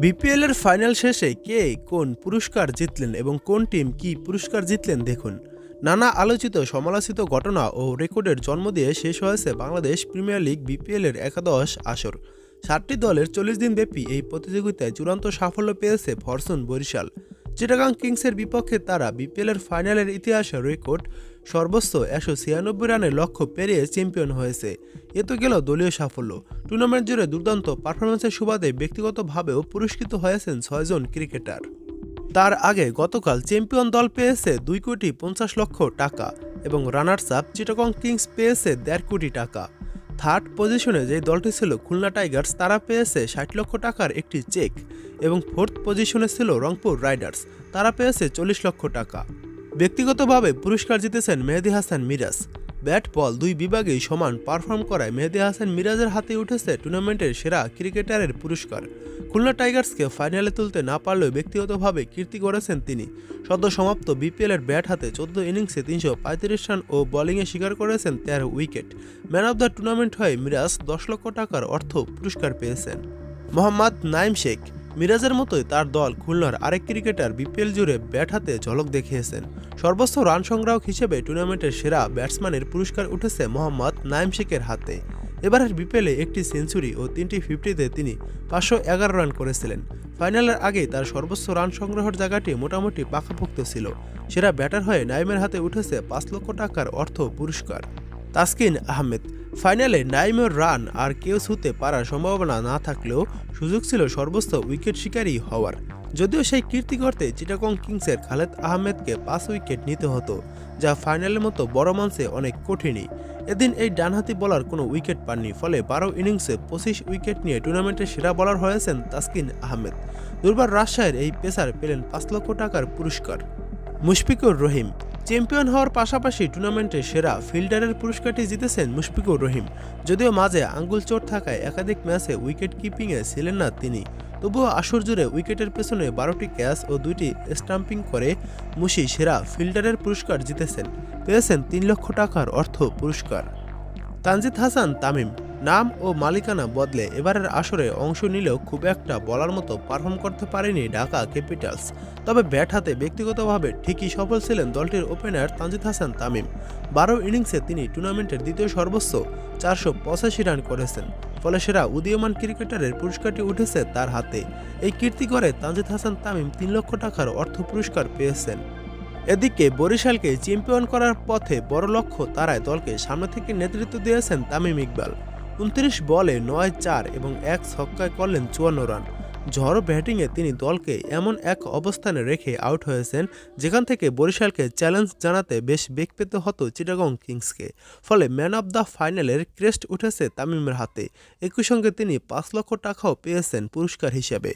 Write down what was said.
BPL এর final শেষে কে কোন পুরস্কার জিতলেন এবং কোন টিম কি পুরস্কার জিতলেন দেখুন। নানা আলোচিত সমালোচিত ঘটনা ও রেকর্ডের জন্ম দিয়ে শেষ হয়েছে বাংলাদেশ প্রিমিয়ার লিগ বিপিএল এর একাদশ আসর। 7টি দলের 40 দিন ব্যাপী এই প্রতিযোগিতায় চূড়ান্ত সাফল্য পেয়েছে ফরচুন বরিশাল। চিটাগাং কিংসের বিপক্ষে তারা বিপিএল এর ফাইনালের ইতিহাসে রেকর্ড সর্বোচ্চ 196 রানের লক্ষ্য পেরিয়ে চ্যাম্পিয়ন হয়েছে। এ তো গেল দলীয় সাফল্য। টুর্নামেন্ট জুড়ে দুর্দান্ত পারফরমেন্সের সুবাদে ব্যক্তিগতভাবেও পুরস্কৃত হয়েছেন 6 জন ক্রিকেটার। তার আগে গতকাল চ্যাম্পিয়ন দল পেয়েছে 2,50,00,000 টাকা এবং রানার্স আপ চিটাগং কিংস পেয়েছে 1.5 কোটি টাকা। থার্ড পজিশনে যে দলটি ছিল খুলনা টাইগার্স, তারা পেয়েছে 60 লক্ষ টাকার একটি চেক এবং ফোর্থ পজিশনে ছিল রংপুর রাইডার্স, তারা পেয়েছে 40 লক্ষ টাকা। ব্যক্তিগতভাবে পুরস্কার জিতেছেন মেহেদী হাসান মিরাজ। ব্যাট বল দুই বিভাগেই সমান পারফর্ম করায় মেহেদী হাসান মিরাজের হাতে উঠেছে টুর্নামেন্টের সেরা ক্রিকেটারের পুরস্কার। খুলনা টাইগার্সকে ফাইনালে তুলতে না পারলেও ব্যক্তিগতভাবে কীর্তি করেছেন তিনি। সদ্য সমাপ্ত বিপিএলের ব্যাট হাতে 14 ইনিংসে 335 রান ও বোলিংয়ে শিকার করেছেন 13 wicket. Man of the tournament হয়ে মিরাজ 10 লক্ষ টাকার অর্থ পুরস্কার পেয়েছেন। মোহাম্মদ নাইম শেখ মিরাজের মতোই তার দল খুলনার আরেক ক্রিকেটার বিপিএল জুড়ে ব্যাট হাতে ঝলক দেখিয়েছেন। সর্বোচ্চ রান সংগ্রাহক হিসেবে টুর্নামেন্টের সেরা ব্যাটসম্যানের পুরস্কার উঠেছে মোহাম্মদ নাইম শেখের হাতে। এবারের বিপিএলে একটি সেঞ্চুরি ও 3টি 50-তে তিনি 511 রান করেছিলেন। ফাইনালের আগেই তার সর্বোচ্চ রান সংগ্রহের জায়গাটি মোটামুটি পাকাপোক্ত ছিল। সেরা ব্যাটার হয়ে নাইমের হাতে উঠেছে 5 লক্ষ টাকার অর্থ পুরস্কার। তাসকিন আহমেদ ফাইনালে নাইমের রান আর কেউ ছুঁতে পারার সম্ভাবনা না থাকলেও সুযোগ ছিল সর্বোচ্চ উইকেট শিকারী হওয়ার। যদিও সেই কীর্তি করতে চিটাগং কিংসের খালেদ আহমেদকে 5 উইকেট নিতে হতো, যা ফাইনালের মতো বড় মঞ্চে অনেক কঠিনই। এদিন এই ডানহাতি বোলার কোনো উইকেট পাননি, ফলে 12 ইনিংসে 25 উইকেট নিয়ে টুর্নামেন্টের সেরা বোলার হয়েছেন তাসকিন আহমেদ। দুর্বার রাজশাহীর এই পেসার পেলেন 5 লক্ষ টাকার পুরস্কার। মুশফিকুর রহিম চ্যাম্পিয়ন হওয়ার পাশাপাশি টুর্নামেন্টের সেরা ফিল্ডারের পুরস্কারটি জিতেছেন মুশফিকুর রহিম। যদিও মাঝে আঙ্গুল চোট থাকায় একাধিক ম্যাচে উইকেট কিপিংয়ে ছিলেন না তিনি, তবুও আসর জুড়ে উইকেটের পেছনে 12টি ক্যাচ ও 2টি স্টাম্পিং করে মুশি সেরা ফিল্ডারের পুরস্কার জিতেছেন, পেয়েছেন 3 লক্ষ টাকার অর্থ পুরস্কার। তানজিদ হাসান তামিম নাম ও মালিকানা বদলে এবারের আসরে অংশ নিলেও খুব একটা বলার মতো পারফর্ম করতে পারেনি ঢাকা ক্যাপিটালস। তবে ব্যাট হাতে ব্যক্তিগতভাবে ঠিকই সফল ছিলেন দলটির ওপেনার তানজিদ হাসান তামিম। 12 ইনিংসে তিনি টুর্নামেন্টের দ্বিতীয় সর্বোচ্চ 485 রান করেছেন, ফলে সেরা উদীয়মান ক্রিকেটারের পুরস্কারটি উঠেছে তার হাতে। এই কীর্তি করে তানজিদ হাসান তামিম 3 লক্ষ টাকার অর্থ পুরস্কার পেয়েছেন। এদিকে বরিশালকে চ্যাম্পিয়ন করার পথে বড় লক্ষ্য তারায় দলকে সামনে থেকে নেতৃত্ব দিয়েছেন তামিম ইকবাল। 29 বলে 9-4 এবং 1 ছক্কায় করলেন 54 রান। ঝড়ো ব্যাটিংয়ে তিনি দলকে এমন এক অবস্থানে রেখে আউট হয়েছেন যেখান থেকে বরিশালকে চ্যালেঞ্জ জানাতে বেশ বেগ পেতে হতো চিটাগং কিংসকে। ফলে ম্যান অব দ্য ফাইনালের ক্রেস্ট উঠেছে তামিমের হাতে। একই সঙ্গে তিনি 5 লক্ষ টাকাও পেয়েছেন পুরস্কার হিসেবে।